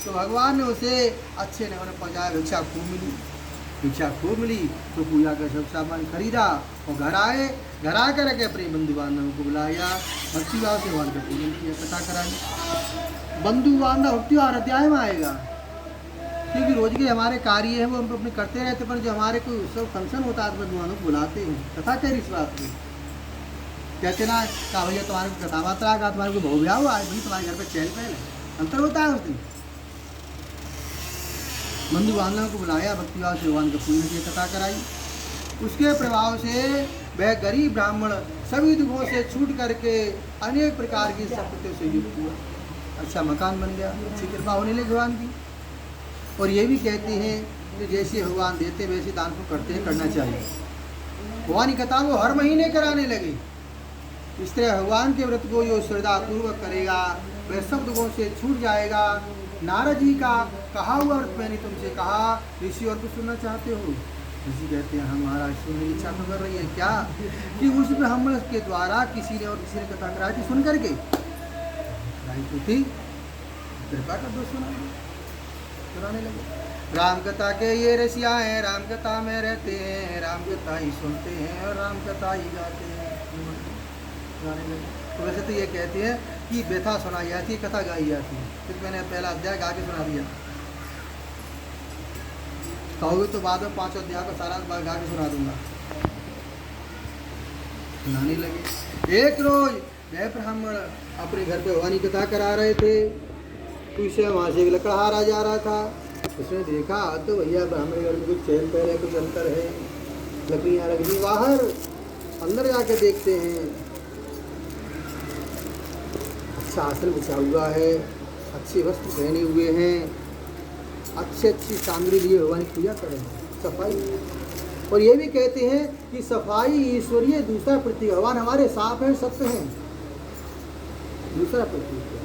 तो भगवान ने उसे अच्छे नगर में पहुँचाया। भिक्षा खूब मिली तो पूजा का सब सामान खरीदा और घर आए। घर आकर के अपने बंधु बांधवों को बुलाया, भक्ति भाव से भगवान का पूजन किया, कथा कराई। बंधु बांधव त्योहार अध्याय में आएगा, क्योंकि रोज के हमारे कार्य है वो हम अपने करते रहते, पर जो हमारे कोई उत्सव फंक्शन होता है बंधुवानों को बुलाते हैं। कथा कह रही इस बात में कहते ना कहा भैया तुम्हारे को कथा मात्रा का तुम्हारे को भव ब्याह हुआ है, भाई तुम्हारे घर पर चहल पहल है, अंतर होता है उस दिन। बंधु बांधवों को बुलाया, भक्ति भाव से भगवान का पूजन किया, कथा कराई। उसके प्रभाव से वह गरीब ब्राह्मण सभी दुखों से छूट करके अनेक प्रकार की संपत्तियों से युक्त हुआ। अच्छा मकान बन गया, अच्छी कृपा होने लगी भगवान की। और ये भी कहते हैं कि जैसे भगवान देते वैसे दान को करते हैं, करना चाहिए। भगवान की कथा को हर महीने कराने लगे। इस तरह भगवान के व्रत को जो श्रद्धापूर्वक करेगा वह सब दुखों से छूट जाएगा। नारद जी का कहा हुआ व्रत मैंने तुमसे कहा, ऋषि और कुछ सुनना चाहते हो? ऋषि कहते हैं हम महाराज सुनने की इच्छा तो कर रही है क्या, कि उसमें हम के द्वारा किसी ने और किसी ने कथा कराई थी, सुन करके तो थी कृपा का दोष सुनाने लगे। राम कथा के ये रसिया हैं, राम कथा में रहते हैं, राम कथा ही सुनते हैं और राम कथा ही गाते हैं, गाने लगे। तो वैसे तो ये कहते हैं कि व्यथा सुनाई जाती है, कथा गाई जाती है। फिर मैंने पहला अध्याय गा के सुना दिया, कहोगे तो बाद में 5 अध्याय का सारा गा के सुना दूंगा। सुनाने लगे। एक रोज वह ब्राह्मण अपने घर पे भगवान की कथा करा रहे थे, तो इसे वहाँ से एक लकड़हारा जा रहा था। उसने देखा तो भैया ब्राह्मण घर में कुछ चहल पहल है, कुछ अंतर है, लकड़ियाँ रख दी बाहर। अंदर जाके देखते हैं अच्छा आसन बिछा हुआ है, अच्छे वस्त्र पहने हुए हैं, अच्छी सामग्री लिए भगवान की पूजा कर रहे हैं, सफाई। और ये भी कहते हैं कि सफाई ईश्वरीय दूसरा प्रतीक, भगवान हमारे साफ हैं, सत्य हैं, दूसरा प्रतीक है।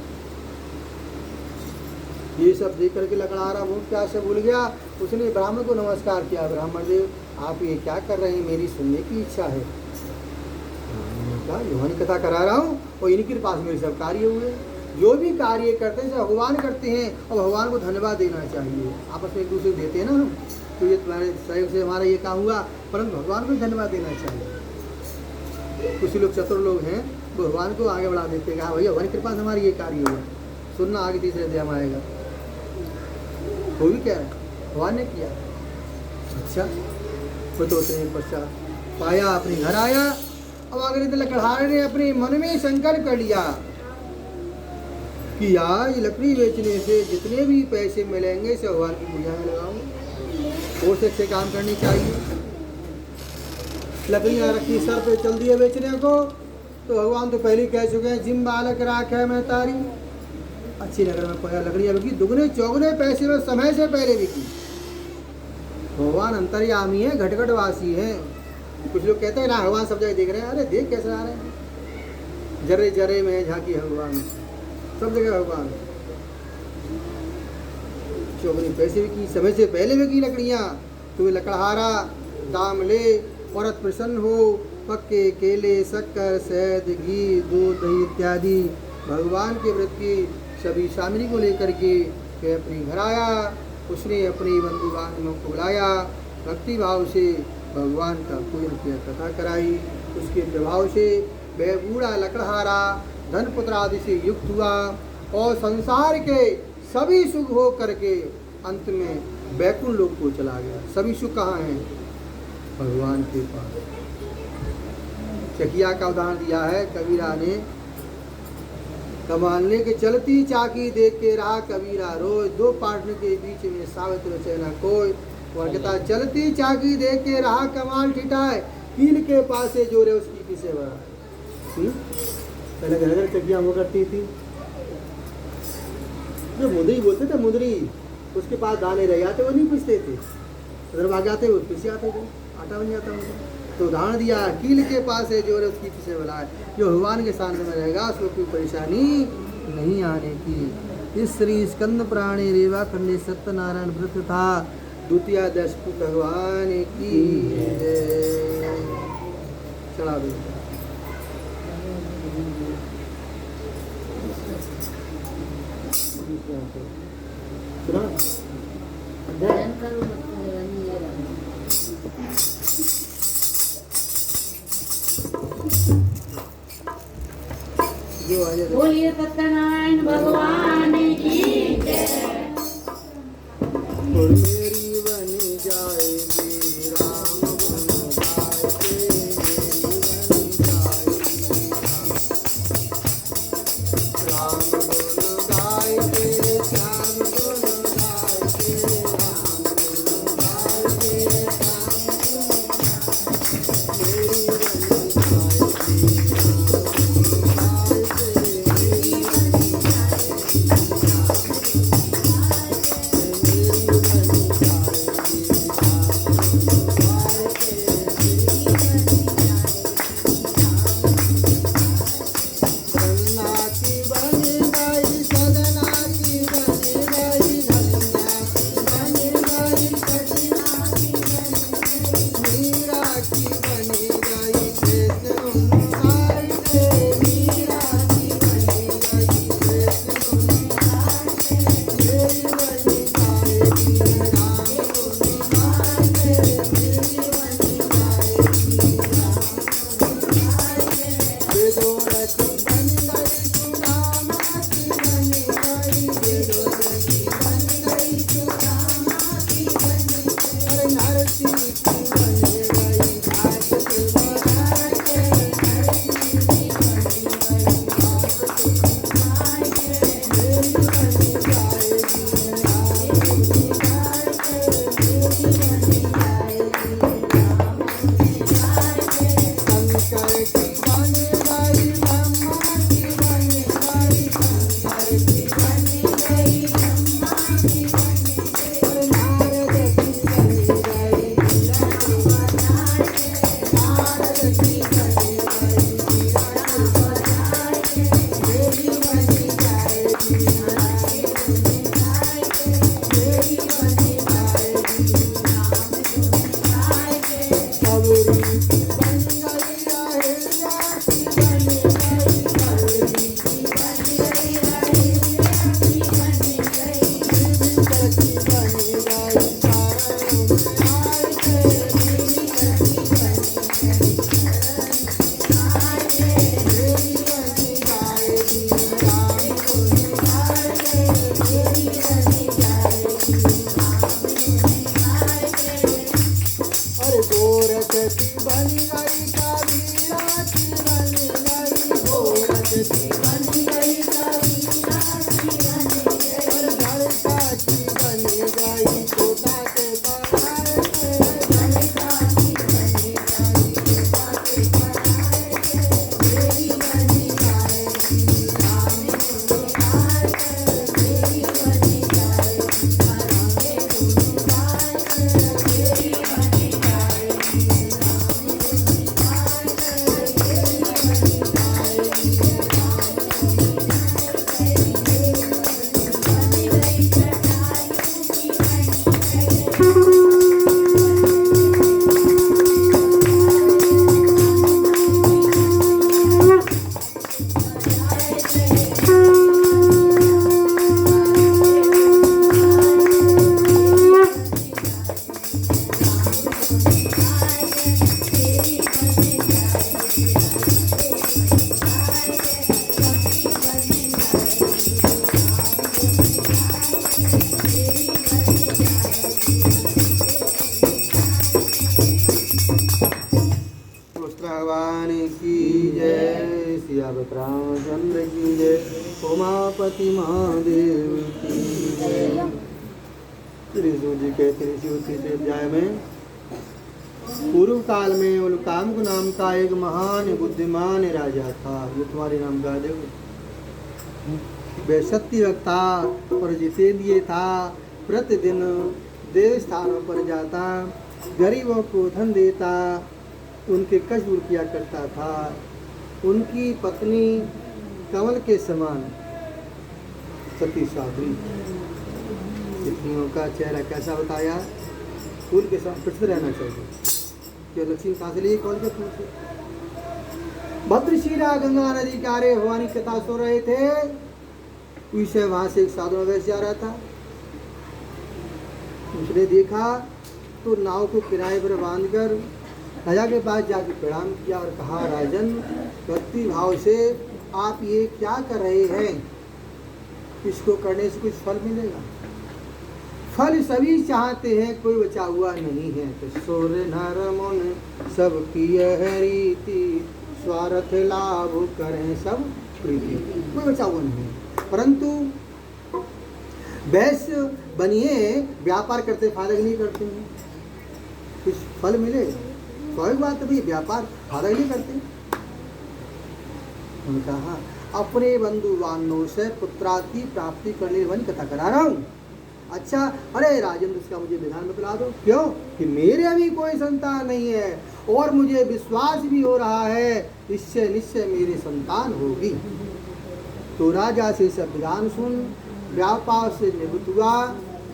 ये सब देख करके लकड़हारा बहुत प्यास से भूल गया। उसने ब्राह्मण को नमस्कार किया, ब्राह्मण देव आप ये क्या कर रहे हैं, मेरी सुनने की इच्छा है। भगवान की कथा करा रहा हूँ और इनके पास मेरे सब कार्य हुए। जो भी कार्य करते हैं सब भगवान करते हैं, और भगवान को धन्यवाद देना चाहिए। आपस में एक दूसरे को देते हैं ना हम, तो ये तुम्हारे सहयोग से हमारा ये काम हुआ, परंतु भगवान को धन्यवाद देना चाहिए। कुछ लोग चतुर लोग हैं, वो भगवान को आगे बढ़ा देते हैं, भैया भगवान की कृपा से हमारी ये कार्य हुआ। सुनना आगे तीसरे अध्याय में आएगा। वो भी कह रहा है भगवान ने किया। अच्छा तो उतने पश्चात पाया, अपने घर आया। अब अगर लकड़हारे ने अपने मन में संकल्प कर लिया कि आज लकड़ी बेचने से जितने भी पैसे मिलेंगे से भगवान की पूजा में लगाऊं, और से अच्छे काम करनी चाहिए। लकड़ियाँ रखी सर पे, चल दिए बेचने को, तो भगवान तो पहले कह चुके हैं जिम बालक राख है मैं तारी। अच्छी नगर में पाया, लकड़ियाँ बिकी, दुगने चौगने पैसे में समय से पहले बिकी। भगवान अंतर्यामी है, घटघटवासी है। कुछ लोग कहते हैं ना भगवान सब जगह देख रहे हैं, अरे देख कैसे आ रहे हैं, जरे जरे में झांकी है भगवान, सब जगह भगवान। चौगनी पैसे भी की, समय से पहले भी की लकड़ियाँ। तुम्हें लकड़हारा दाम ले, औरत प्रसन्न हो, पक्के केले शक्कर शहद घी दूध दही इत्यादि भगवान के व्रत की सभी सामग्री को लेकर के वह अपने घर आया। उसने अपने बंधु बांधवों को बुलाया, भक्ति भाव से भगवान का पूजन किया, कथा कराई। उसके प्रभाव से वह बूढ़ा लकड़हारा धन पुत्र आदि से युक्त हुआ और संसार के सभी सुख हो करके अंत में वैकुंठ लोक को चला गया। सभी सुख कहाँ हैं? भगवान के पास। चकिया का उदाहरण दिया है कबीरा ने, कमालने के चलती चाकी देख के रहा कबीरा रोज, दो पार्टनर के बीच में सावित्र चैना कोई। और कहता चलती चाकी देख के रहा कमाल ठिठाए, कील के पास से जोरे उसकी पीछे बढ़ा। पहले घर घर चकिया हुआ करती थी, जो मुंदरी बोलते थे, मुंदरी, उसके पास दाने रह जाते, वो नहीं पूछते थे, उधर भाग जाते, वो पीछे आते थे, आटा बन जाता उनको। तो उदाहरण दिया कील के पास है जोरे उसकी पीछे बढ़ा। जो भगवान के सामने में रहेगा उसको कोई परेशानी नहीं आने की। इस श्री स्कंद पुराणे रेवा खंडे सत्यनारायण व्रत था द्वितीय दशक भगवान की चढ़ा दो। बोलिए सत्यनारायण भगवान की जय। और मेरी बनी जाएगी राम गुण गाए के, मेरी बनी जाएगी राम गुण गाए के, श्याम गुण गाए के, राम गुण गाए के, मेरी बनी जाएगी सियावत रामचंद्र की जय, उमापति महादेव की जय। त्रिशूल जी के त्रिशूल अध्याय में पूर्व काल में उलकामुक नाम का एक महान बुद्धिमान राजा था। ये तुम्हारे नाम का देखो, वह सत्य वक्ता और जितेंद्रिय था। प्रतिदिन देव स्थानों पर जाता, गरीबों को धन देता, उनके कष्ट दूर किया करता था। उनकी पत्नी कमल के समान सती साध्वी, स्त्रियों का चेहरा कैसा बताया, फूल के साथ प्रसिद्ध रहना चाहिए। क्या लक्ष्मी कहाँ से लिए? कौन से फूल से? भद्रशिला गंगा नदी किनारे भवानी कथा सो रहे थे, उसे वहां से एक साधु वैश्य आ रहा था। उसने देखा तो नाव को किनारे पर बांधकर राजा के पास जाकर प्रणाम किया और कहा, राजन, भक्ति भाव से आप ये क्या कर रहे हैं? इसको करने से कुछ फल मिलेगा? फल सभी चाहते हैं, कोई बचा हुआ नहीं है। तो सोर नर मुन सब की यह रीति, स्वार्थ लाभ करें सब प्रीति, कोई बचा हुआ नहीं है। परंतु वैश्य बनिए, व्यापार करते फायदा नहीं करते हैं, कुछ फल मिलेगा? स्वाभाविक बात है, व्यापार फायदा नहीं करते। उन्होंने कहा, अपने बंधु वानों से पुत्रार्थ की प्राप्ति करने वाली कथा करा रहा हूँ। अच्छा, अरे राजेंद्र, इसका मुझे विधान बतला दो। क्यों? कि मेरे अभी कोई संतान नहीं है और मुझे विश्वास भी हो रहा है इससे निश्चय मेरी संतान होगी। तो राजा से सब विधान सुन व्यापार से निवृत्त हुआ,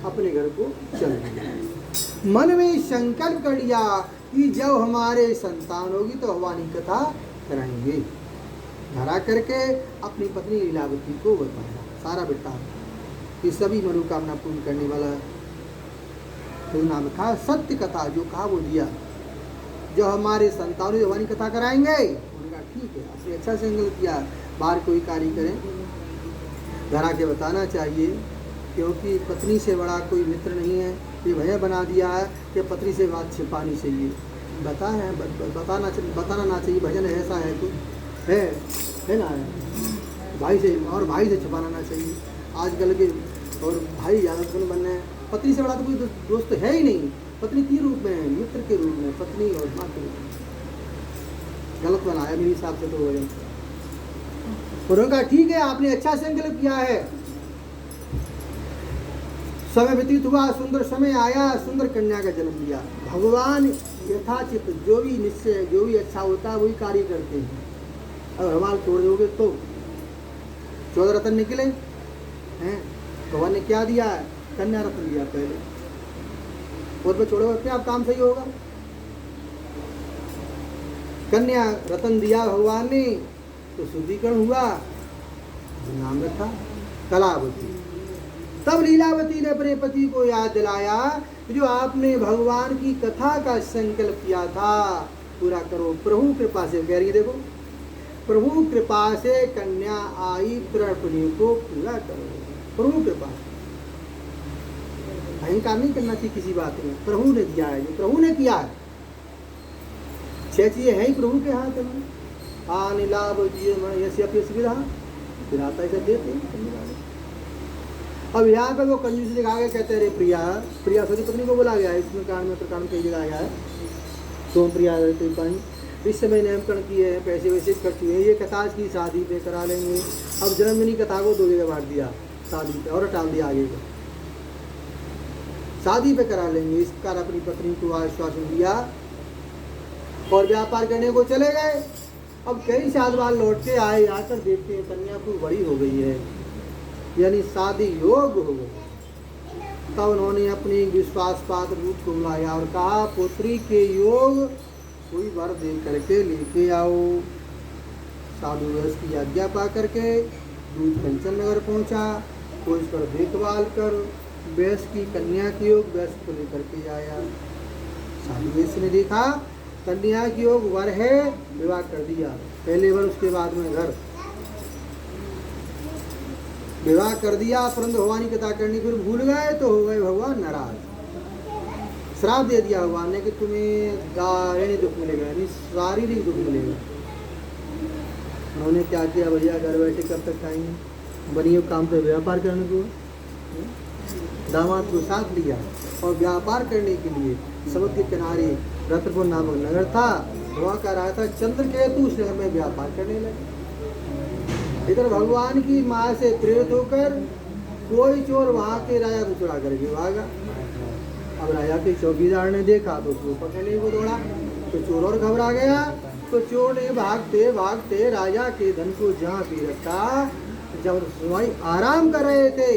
अपने घर को चल गया। मन में संकल्प कर लिया कि जब हमारे संतान होगी तो हमारी कथा कराएंगे। धरा करके अपनी पत्नी लीलावती को बताया सारा वृत्तांत कि सभी मनोकामना पूर्ण करने वाला तो नाम था सत्य कथा, जो कहा वो दिया। जो हमारे संतानों की हमारी कथा कराएंगे। उन्होंने कहा ठीक है, आपने अच्छा संकल्प किया, बाहर कोई कार्य करें धरा के बताना चाहिए, क्योंकि पत्नी से बड़ा कोई मित्र नहीं है। ये भैया बना दिया है कि पत्नी से बात छिपानी चाहिए, बताना ना चाहिए। भजन ऐसा है तो है ना, भाई से और भाई से छुपाना ना चाहिए। आजकल के और भाई ज़्यादा कौन बनना है, पत्नी से बड़ा तो कोई दोस्त है ही नहीं। पत्नी के रूप में है, मित्र के रूप में, पत्नी और माँ के रूप में। गलत बनाया मेरे हिसाब से तो हो जाए। उन्होंने कहा ठीक है, आपने अच्छा संकल्प किया है। समय व्यतीत हुआ, सुंदर समय आया, सुंदर कन्या का जन्म लिया। भगवान यथाचित जो भी निश्चय, जो भी अच्छा होता है वही कार्य करते हैं। अब हमाल तोड़ दोगे तो 14 रत्न निकले हैं। भगवान ने क्या दिया है? कन्या रत्न दिया पहले, और पे छोड़ो अपने आप काम सही होगा। कन्या रत्न दिया भगवान ने तो शुद्धिकरण हुआ, नाम रखा कलावती। तब लीलावती ने अपने पति को याद दिलाया, जो आपने भगवान की कथा का संकल्प किया था पूरा करो। प्रभु कृपा से, कह रही देखो, प्रभु कृपा से कन्या आई, तृपणी को पूरा करो। प्रभु कृपा, अहंकार नहीं करना चाहिए किसी बात में। प्रभु ने दिया है, जो प्रभु ने किया है, 6 चीजें है ही प्रभु के हाथ में। हानि लाभ यस्य सुविधा विधाता ऐसा देते हैं। अब यहाँ पर वो कंजूस दिखा गया, कहते हैं प्रिया सती पत्नी को बोला गया है, इसमें कांड में प्रकांड कई जगह आया है। तो प्रिया इस समय नामकरण किए हैं, पैसे वैसे खर्च हुए, ये कथा की शादी पे करा लेंगे। अब जन्मदिनी कथा को 2 जगह बांट दिया, शादी पे और टाल दिया आगे को, शादी पे करा लेंगे। इस प्रकार अपनी पत्नी को आश्वासन दिया और व्यापार करने को चले गए। अब कई साल बाद लौट के आए, आकर देखते हैं कन्या को बड़ी हो गई है, यानी शादी योग हो गई। तब उन्होंने अपने विश्वास पात्र रूप को बुलाया और कहा, पुत्री के योग कोई वर दे करके लेके आओ। साधु व्यास की आज्ञा पा करके दूध कंचन नगर पहुंचा। कोई इस पर देखभाल कर व्यास की कन्या की योग व्यास को लेकर के आया। साधु व्यास ने देखा कन्या की योग वर है, विवाह कर दिया। पहले वर, उसके बाद में घर, विवाह कर दिया। परंतु भगवान की कथा करनी फिर भूल गए तो हो गए भगवान नाराज। श्राप दे दिया भगवान ने कि तुम्हें दारिणी दुख मिलेगा, यानी शारीरिक दुख मिलेगा। उन्होंने क्या किया, भैया घर बैठे कब तक खाएंगे, बनिए काम पे व्यापार करने को। दामाद को साथ लिया और व्यापार करने के लिए समुद्र के किनारे रत्नपुर नामक नगर था, वहाँ का रहा था चंद्रकेतु, उस नगर में व्यापार करने लगे। इधर भगवान की माँ से प्रेरित होकर कोई चोर वहाँ के राजा को चुरा करके भागा। अब राजा के चौकीदार ने देखा तो उसको पकड़ने को दौड़ा, तो चोर और घबरा गया। तो चोर ने भागते भागते राजा के धन को जहाँ भी रखा, जब सुनाई आराम कर रहे थे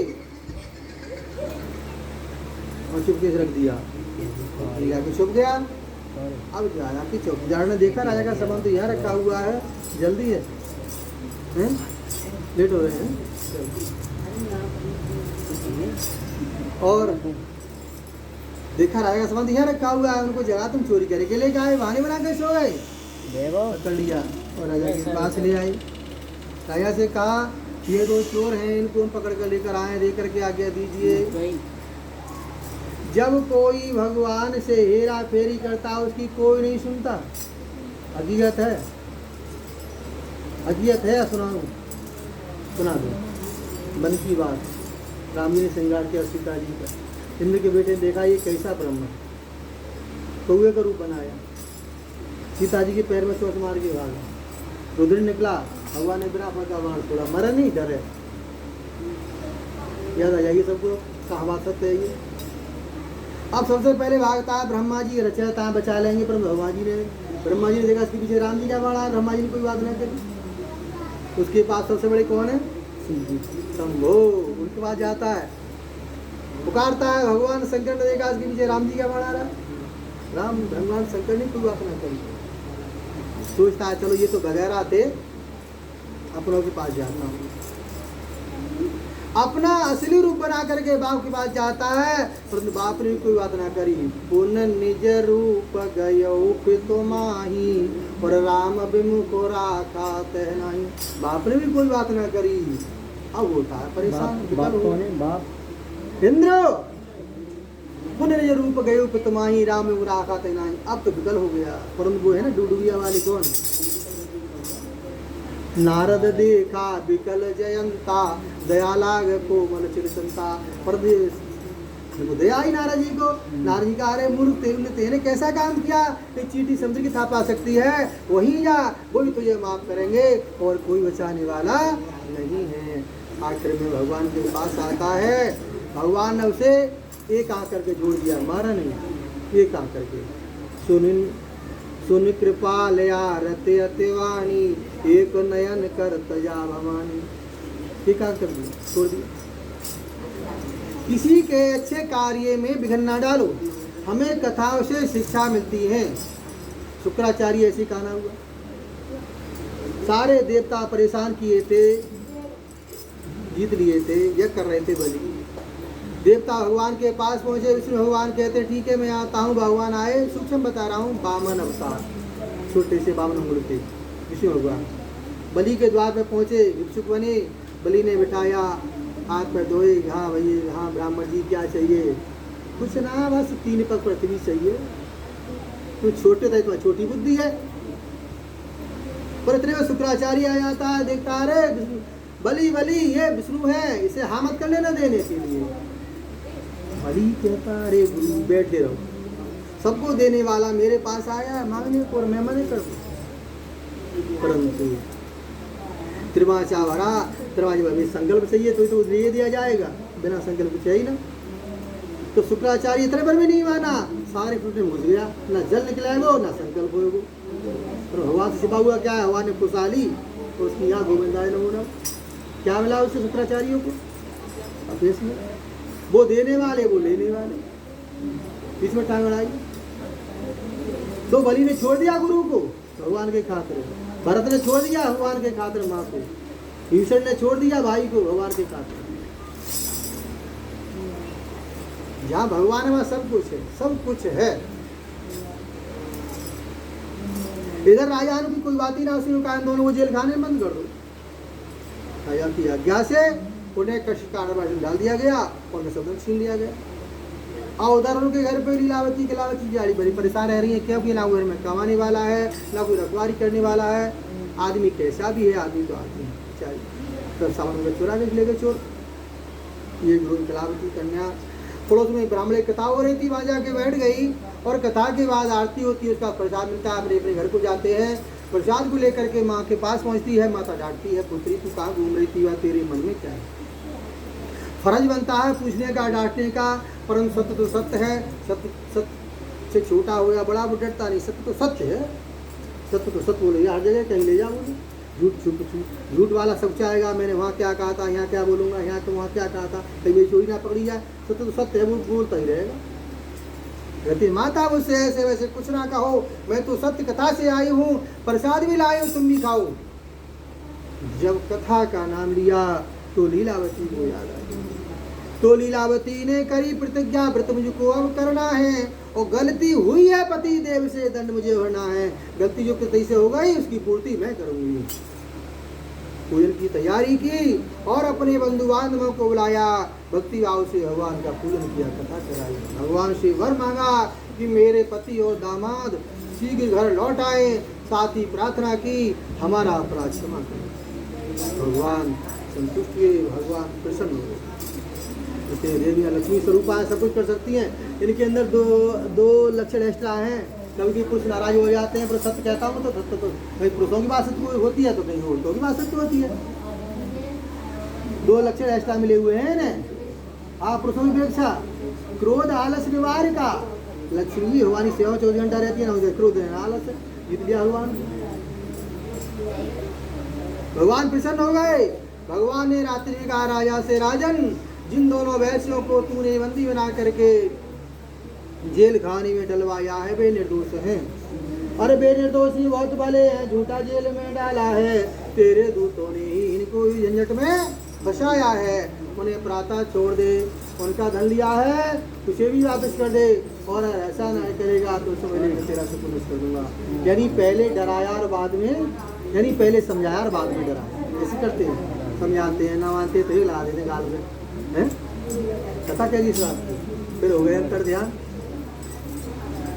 और चुपके से रख दिया, जाके छुप गया। अब राजा के चौकीदार ने देखा राजा का सामान तो यहाँ रखा हुआ है, जल्दी है, लेट हो रहे हैं। और देखा राजा का संबंध यहाँ रखा हुआ है, उनको जगह तुम चोरी करके लेके आए, बहाने बना के सो गए, पकड़ लिया और राजा के पास ले आई। राजा से कहा ये दो चोर हैं, इनको हम पकड़ कर लेकर आए, दे करके आज्ञा दीजिए। जब कोई भगवान से हेरा फेरी करता उसकी कोई नहीं सुनता। हकीकत है, हकीकत है, सुना दो मन की बात। राम जी ने श्रृंगार किया सीता जी का। इंद्र के बेटे ने देखा ये कैसा ब्रह्म, कौए का रूप बनाया, सीता जी के पैर में चोट मार के भागा। रुद्र निकला, भगवान ने बिना का बाण छोड़ा, मरा नहीं, डरे। याद आ जाइए सबको, कहावत सत्य है ये। अब सबसे पहले भागता है ब्रह्मा जी, रचयता बचा लेंगे, पर ब्रह्मा जी ने देखा इसके पीछे राम जी का बाण आया, ब्रह्मा जी ने कोई बात नहीं करी। उसके पास सबसे बड़े कौन है? शंभो। उनके पास जाता है, पुकारता है, भगवान शंकर ने देखा इसके पीछे राम जी का बाण आ रहा है। भगवान शंकर ने कोई बात ना करी। सोचता है चलो ये तो बगैरा थे, अपनों के पास जाता हूँ। अपना असली रूप बना करके बाप के पास जाता है, परंतु बाप ने भी कोई बात ना करी। पुन निज रूप गयो पितु माही, और राम विमुख राखा तह नहीं। बाप ने भी कोई बात ना करी। अब होता है परेशान। बाप कौन है? बाप इंद्र। पुन निज रूप गयो पितु माही, राम विमुख राखा तह नहीं। अब तो विकल हो गया, परंतु वो है ना डुडुबिया वाली, कौन? नारद देखा विकल जयंता, दया लाग को मन चिरसंता। पर दया आई नारद जी को। नारद जी का अरे मूर्ख, तेने कैसा काम किया कि चींटी समुद्र की थाप आ सकती है, वहीं जा, वही तुझे माफ करेंगे और कोई बचाने वाला नहीं है। आखिर में भगवान के पास आता है, भगवान ने उसे एक आंख करके जोड़ दिया, मारा नहीं, एक आंख करके। सुन कृपालया रते अतिवाणी, एक नयन कर तजा भवानी। एक आंख कर दिया, छोड़ दिया। किसी के अच्छे कार्य में विघ्न ना डालो। हमें कथाओं से शिक्षा मिलती है। शुक्राचार्य ऐसे कहना हुआ। सारे देवता परेशान किए थे, जीत लिए थे, यज्ञ कर रहे थे बलि। देवता भगवान के पास पहुंचे, विष्णु भगवान कहते ठीक है मैं आता हूँ। भगवान आए, सूक्ष्म बता रहा हूँ, वामन अवतार, छोटे से वामन अंगुल थे विष्णु भगवान। बलि के द्वार पे पहुंचे, भिक्षुक बने, बलि ने बिठाया, हाथ पर धोए, हाँ भैया, हाँ ब्राह्मण जी क्या चाहिए? कुछ ना, बस 3 पग पृथ्वी चाहिए। तो छोटे थे, तुम्हारी छोटी बुद्धि है। पर इतने में शुक्राचार्य आ जाता है, देखता अरे बलि ये विष्णु है, इसे हाँ मत कर लेना देने के लिए। बलि कहता अरे गुरु बैठे रहो, सबको देने वाला मेरे पास आया मांगने को और मैं मना कर दूं। परंतु त्रिमाचा भरा, त्रिमाचा में संकल्प चाहिए तो ये दिया जाएगा, बिना संकल्प चाहिए ना। तो शुक्राचार्य इतने पर भी नहीं माना, सारे फूट में घुस गया, ना जल निकलाएगो ना संकल्प होगा। और हवा से छिपा हुआ क्या है? हवा ने खुशहाली, तो उसकी यहाँ गोविंदाय नमो। क्या मिला उससे शुक्राचार्यों को? अपेश में वो देने वाले, वो लेने वाले, बीच में टांग अड़ाई। तो बलि ने छोड़ दिया गुरु को भगवान के खातिर, भरत ने छोड़ दिया भगवान के खातिर माँ को, भीषण ने छोड़ दिया भाई को भगवान के खातिर। जहाँ भगवान में सब कुछ है, सब कुछ है। इधर राजा की कोई बात ही ना, उसी कारण दोनों को जेल खाने बंद कर दो। राजा की आज्ञा से उन्हें कष्ट का डाल दिया गया और उन्हें सब छीन लिया गया। और उधर उनके घर पे लीलावती कलावती जारी बड़ी परेशान रह रही है, क्योंकि ना घर में कमाने वाला है, ना कोई रखवारी करने वाला है। आदमी कैसा भी है, आदमी तो आदमी है बेचारी। तब सामान में चोरा देख लेगा चोर। ये कलावती कन्या पड़ोस में ब्राह्मण की कथा हो रही थी, वहाँ जाके बैठ गई और कथा के बाद आरती होती है, उसका प्रसाद मिलता है। अपने अपने घर को जाते हैं, प्रसाद को लेकर के माँ के पास पहुँचती है। माता डांटती है, पुत्री तू कहाँ घूम रही थी, वह तेरे मन में क्या है? फर्ज बनता है पूछने का, डांटने का, परंतु सत्य तो सत्य है। सत्य से छोटा हो या बड़ा वो डरता नहीं, सत्य तो सत्य है। सत्य तो सत्य बोले, हर जगह कहीं ले जाओ। झूठ वाला सब चाहेगा, मैंने वहाँ क्या कहा था, यहाँ क्या बोलूँगा, यहाँ तो वहाँ क्या कहा था, कहीं मेरी चोरी ना पकड़ी जाए। सत्य तो सत्य है, वो बोलता ही रहेगा। कहती माता मुझसे ऐसे वैसे कुछ ना कहो, मैं तो सत्य कथा से आई हूँ, प्रसाद भी लाई हूँ, तुम भी खाओ। जब कथा का नाम लिया तो लीलावती को याद आई। तो लीलावती ने करी प्रतिज्ञा, व्रत मुझको अब करना है, और गलती हुई है पति देव से दंड मुझे भरना है। गलती जो पति से हो गई उसकी पूर्ति मैं करूंगी। पूजन की तैयारी की और अपने बंधु बांधवों को बुलाया, भक्ति भाव से भगवान का पूजन किया, कथा कराई। भगवान से वर मांगा कि मेरे पति और दामाद शीघ्र घर लौट आए, साथ ही प्रार्थना की हमारा अपराध क्षमा करें। भगवान संतुष्ट हुए, भगवान प्रसन्न हुए। देवियाँ लक्ष्मी स्वरूपा है, सब कुछ कर सकती हैं। इनके अंदर दो लक्षण एक्स्ट्रा हैं। कभी पुरुष नाराज हो जाते हैं, पर सत्य कहता हूँ तो सत्य तो कहीं पुरुषों की बात सत्य होती है तो कहीं औरतों की बात सत्य होती है। दो लक्षण एक्स्ट्रा मिले हुए हैं ना आप पुरुषों की अपेक्षा। क्रोध आलस निवार का, लक्ष्मी भगवान की सेवा 24 घंटा रहती है ना, क्रोध है आलस जीत लिया भगवान। भगवान प्रसन्न हो गए। भगवान ने रात्रि में कहा राजा से, राजन जिन दोनों वैश्यों को तूने बंदी बना करके जेल खाने में डलवाया है वे निर्दोष हैं। अरे वे निर्दोष ही बहुत भले हैं, झूठा जेल में डाला है, तेरे दूतों ने ही इनको इस झंझट में फंसाया है। उन्हें प्रातः छोड़ दे, उनका धन लिया है तुझे भी वापस कर दे, और ऐसा नहीं करेगा तो समझ लेगा तेरा से पुलिस कर दूंगा। यानी पहले डराया और बाद में, यानी पहले समझाया और बाद में डराया। ऐसे करते हैं, समझाते हैं, ना मानते तो ही ला देते गाल में हैं। कथा क्या जी इस बात की। फिर हो गए अंतर ध्यान।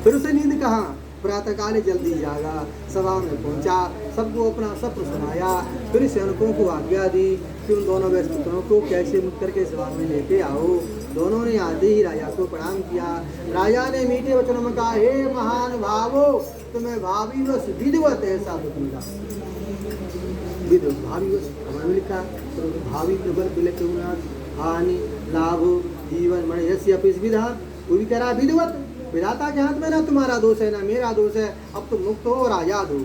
फिर उसे नींद कहाँ, प्रातःकाल जल्दी जागा, सभा में पहुंचा, सबको अपना सत्य सुनाया। फिर सैनिकों को आज्ञा दी कि उन दोनों व्यक्तियों को कैसे मुक्त करके सभा में लेके आओ। दोनों ने आते ही राजा को प्रणाम किया। राजा ने मीठे वचनों में कहा, हे महान भावो, तुम्हें भावी वश विधिवत ऐसा दुख मिला। विधिवत भावी वश हमें लिखा, भावी प्रबल बिलक हानि लाभ जीवन मन यस्य अपि विधान। वो भी कह रहा विधिवत, विधाता के हाथ में ना तुम्हारा दोष है ना मेरा दोष है, अब तुम मुक्त हो और आजाद हो।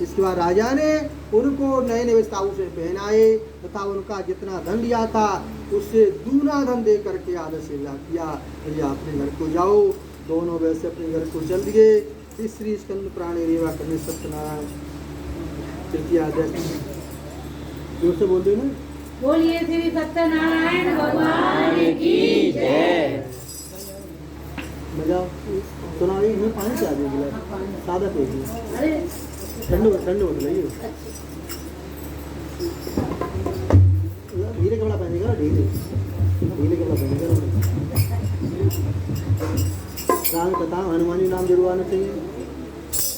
इसके बाद राजा ने उनको नए नए वस्त्र पहनाए तथा उनका जितना धन लिया था उससे दूना धन दे करके आदर से किया, भैया अपने घर को जाओ। दोनों वैसे अपने घर को चल दिए। इस श्री स्कंद प्राणी रेवा करने सत्यनारायण तृतीय आदेश जोर से बोल दो ना, बोलिए श्री सत्यनारायण भगवान की जय। मजा सुना रही मैं पानी से आ गई सादा पे अरे ठंड ठंड होने लगी। धीरे कपड़ा पहनेगा, ढीले ढीले कपड़ा पहनेगा। राम कथा हनुमानी नाम जरूर आना चाहिए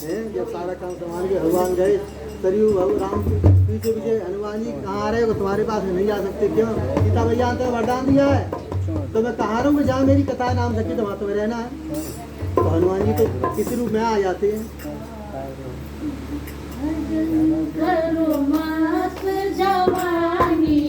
है। जब सारा काम संभाल के भगवान गए सरयू राम पीछे पीछे, हनुमान जी कहाँ आ रहे हो, तुम्हारे पास नहीं जा सकते क्यों, सीता भैया आते वरदान दिया है तो मैं कहाँ रहूँगा, जहाँ मेरी कथा नाम सके तो वहाँ तुम्हें रहना है। तो हनुमान जी तो किसी रूप में आ जाते हैं। करो मस्त जवानी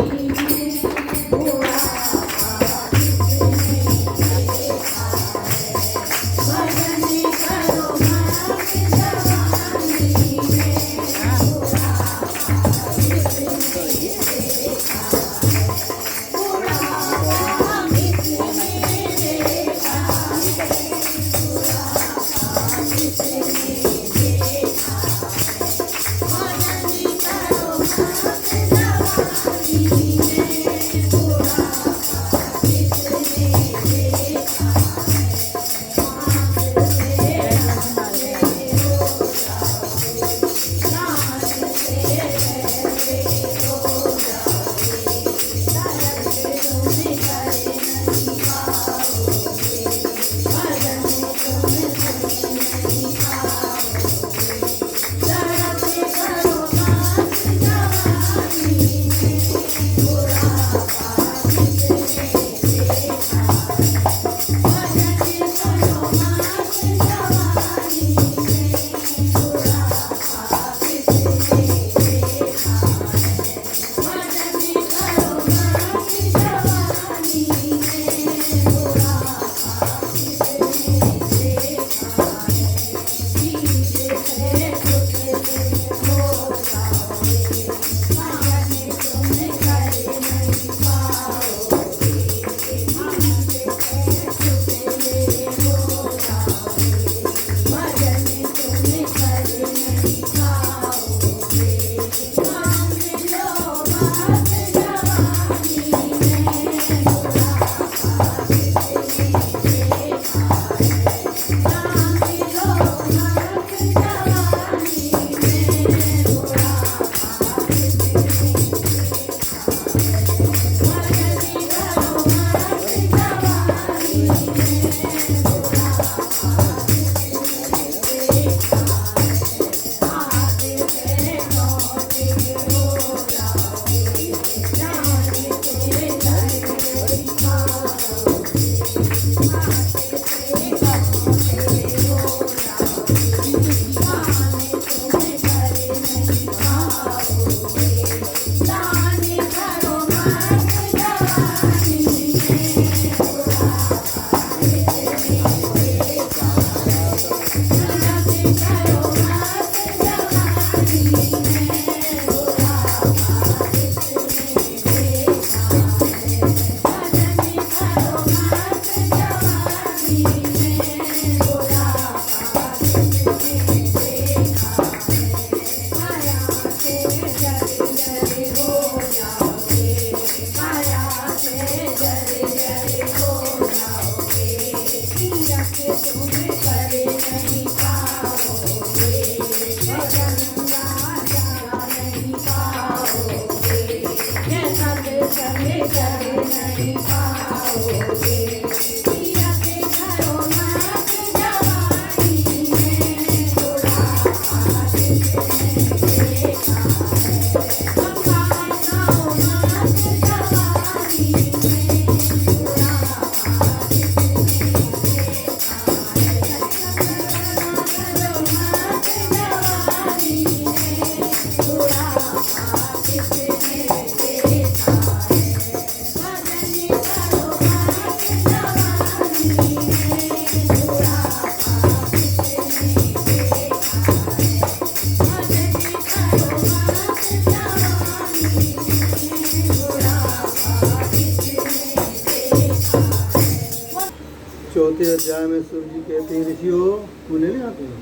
चौथे अध्याय में सूर्य जी कहते हैं ऋषियों पुण्य ले आते हैं।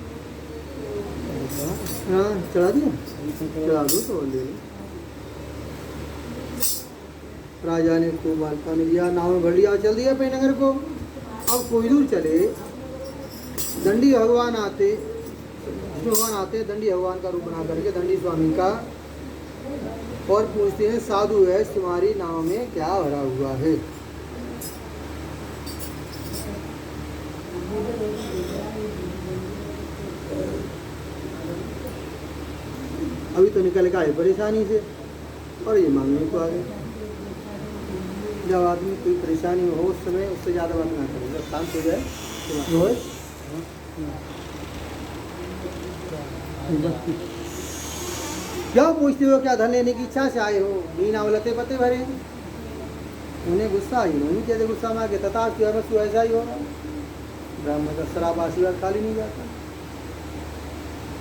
हाँ चढ़ा दिया, चढ़ा दो तो ले लो। राजा ने खूब वार्ता में दिया, नाव में भर लिया, चल दिया अपने नगर को। अब कोई दूर चले, दंडी भगवान आते, भगवान आते दंडी भगवान का रूप बना करके दंडी स्वामी का, और पूछते हैं साधु है तुम्हारी नाव में क्या भरा हुआ है। अभी तो निकल का है परेशानी से और ये मांगने को आ गए। जब आदमी कोई परेशानी हो उस समय उससे ज़्यादा बात ना करें, जब शांत हो जाए क्या पूछते हो, क्या धन लेने की इच्छा से आए हो? मीना लते पते भरे, उन्हें गुस्सा आई, उन्हें कहते गुस्सा में आके तथा बस ऐसा ही होगा। ब्राह्मण का शराब आशीर्वाद खाली नहीं जाता।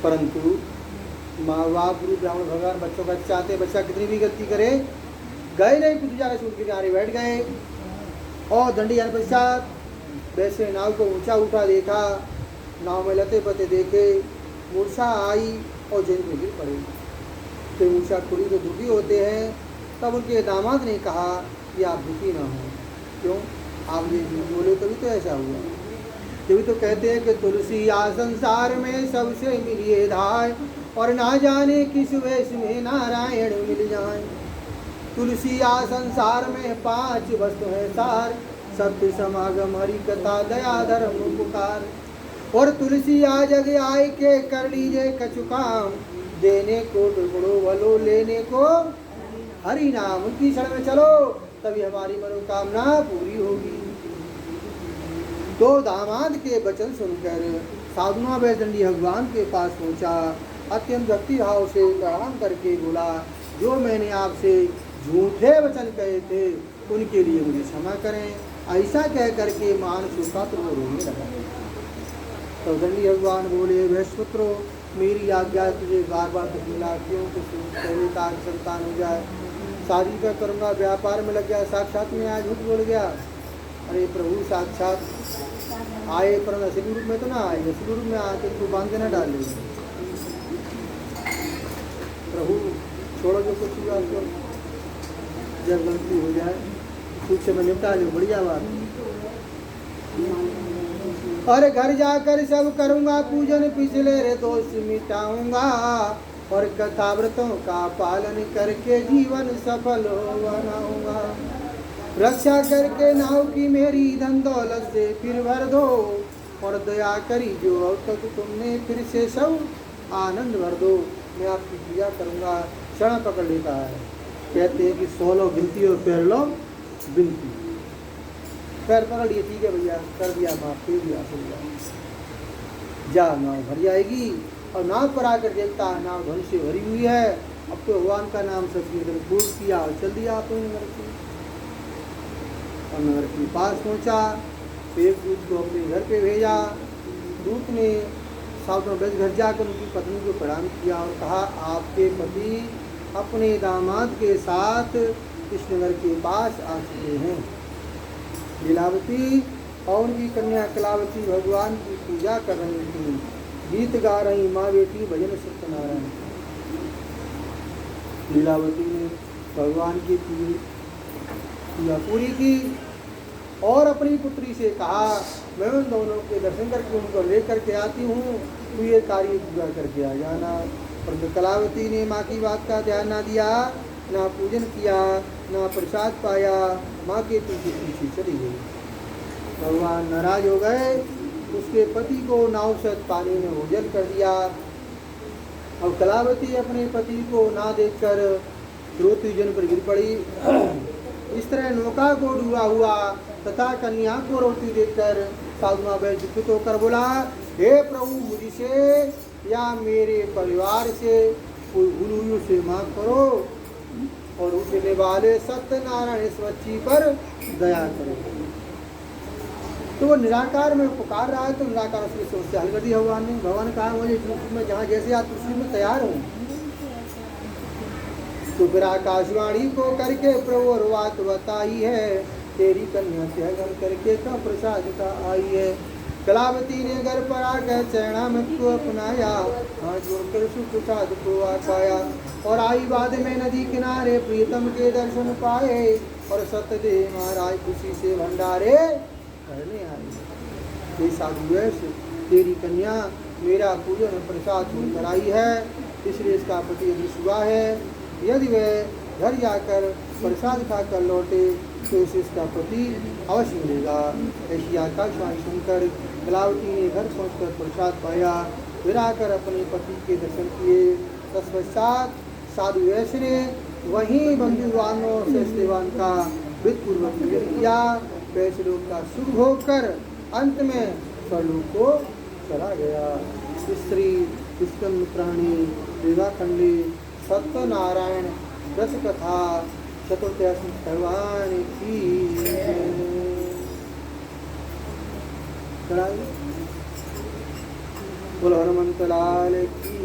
परंतु माँ बाप गुरु ब्राह्मण भगवान बच्चों का चाहते, बच्चा कितनी भी गलती करे, गए नहीं कुछ जाकर सूट के किनारे बैठ गए और दंडी आने पश्चात वैसे नाव को ऊंचा उठा देखा, नाव में लते पते देखे, मूर्छा आई और जमीन में गिर पड़े। तो मूर्छा खुली तो दुखी होते हैं। तब उनके दामाद ने कहा कि आप दुखी ना हो, क्यों आप ये बोले तभी तो ऐसा हुआ। तभी तो कहते हैं कि तुलसी आ संसार में सबसे मिलिए धाय, और ना जाने किस वेश में नारायण मिल जाए। तुलसी आ संसार में 5 वस्तु है सार, सत्य समागम हरि कथा दया धर्म पुकार। और तुलसी आ जग आए के कर लीजिए कछु काम, देने को टुकड़ो वलो लेने को हरि नाम। उनकी शरण में चलो तभी हमारी मनोकामना पूरी होगी। तो दामाद के वचन सुनकर साधुना वैदंडी भगवान के पास पहुंचा, अत्यंत भक्ति भाव से प्रणाम करके बोला, जो मैंने आपसे झूठे वचन कहे थे उनके लिए मुझे क्षमा करें। ऐसा कह करके मान सूखा तो वो रोने लगा। तो दंडी भगवान बोले, बृहस्पत्रो मेरी आज्ञा तुझे बार बार तो मिला, क्यों कुछ पहले तार संतान हो जाए, शादी का करूँगा, व्यापार में लग गया, साक्षात में आज झूठ बोल गया। अरे प्रभु साक्षात आए पर असली रूप में तो ना आए, असली रूप में आते तो बांध के ना डाल ले। प्रभु छोड़ो जो कुछ हुआ तो, जब गलती हो जाए कुछ में निपटा लो, बढ़िया बात। और घर जाकर सब करूँगा पूजन, पिछले रे दोष मिटाऊंगा, और कथा व्रतों का पालन करके जीवन सफल बनाऊंगा। रक्षा करके नाव की मेरी धन दौलत से फिर भर दो, और दया करी जो अब तक तुमने फिर से सब आनंद भर दो। मैं आपकी पूजा करूँगा। क्षण पकड़ लेता है, कहते हैं कि 16 गिनती और पैर लो बिनती। पैर पकड़ लिए, ठीक है भैया कर दिया, माफ कर दिया, जा नाव भर जाएगी। और नाव पर आकर देखता है नाव धन से भरी हुई है। अब तो भगवान का नाम सचमुच पूर्ण किया और चल दिया अपने नगर से। और नगर के पास पहुंचा, एक दूत को अपने घर पे भेजा। दूत ने साधु बैठ घर जाकर उनकी पत्नी को प्रणाम किया और कहा, आपके पति अपने दामाद के साथ इस नगर के पास आ चुके हैं। लीलावती और उनकी कन्या कलावती भगवान की पूजा कर रही थी, गीत गा रही माँ बेटी भजन सत्यनारायण। लीलावती ने भगवान की पूजा पूरी की और अपनी पुत्री से कहा, मैं उन दोनों के दर्शन करके उनको लेकर के आती हूँ, तू ये कार्य पूरा करके आ जाना। परंतु कलावती ने माँ की बात का ध्यान ना दिया, ना पूजन किया, ना प्रसाद पाया, माँ के पीछे पीछे चली गई। भगवान नाराज हो गए, उसके पति को नाव से पानी में ओझल कर दिया। और कलावती अपने पति को ना देखकर रोती जन पर गिर पड़ी। इस तरह नौका को डूबा हुआ तथा कन्या को रोती देखकर साधुना बैल दुखित होकर बोला, हे प्रभु मुझसे या मेरे परिवार से कोई भूल से माफ करो और उठने वाले सत्यनारायण इस बच्ची पर दया करो। तो वो निराकार में पुकार रहा है, तो निराकार उसकी समस्या हल कर दी भगवान ने। भगवान कहा, मुझे मैं जहाँ जैसे आप उसी में तैयार हूँ। तो फिर आकाशवाणी को करके प्रभु और बात बताई है, तेरी कन्या त्यागन करके का प्रसाद का आई है। कलावती ने घर पर आकर चरणामृत को अपनाया, हाथ जोड़कर सुख प्रसाद को आ पाया। और आई बाद में नदी किनारे प्रियतम के दर्शन पाए, और सत्यदेव महाराज खुशी से भंडारे करने आए। ये साधु वैश्य तेरी कन्या मेरा पूजन प्रसाद होकर आई है, इसलिए इसका पति यदि हुआ है, यदि वह घर जाकर प्रसाद खाकर लौटे तो उसे इसका पति अवश्य मिलेगा। ऐसी आकाशवाणी सुनकर कलावती ने घर पहुंचकर प्रसाद पाया, फिर आकर अपने पति के दर्शन किए। तत्पश्चात साधु वैश्य ने वहीं बंधुवानों से सेवान का विधिपूर्वक पूजन किया। वैश्य लोग का सुख भोग कर अंत में स्वलोक को चला गया। स्त्री स्कंद प्राणी विवाखंडी सत्यनारायण रस कथा चतुर्थी भगवान की बोलो हनुमंत लाल की।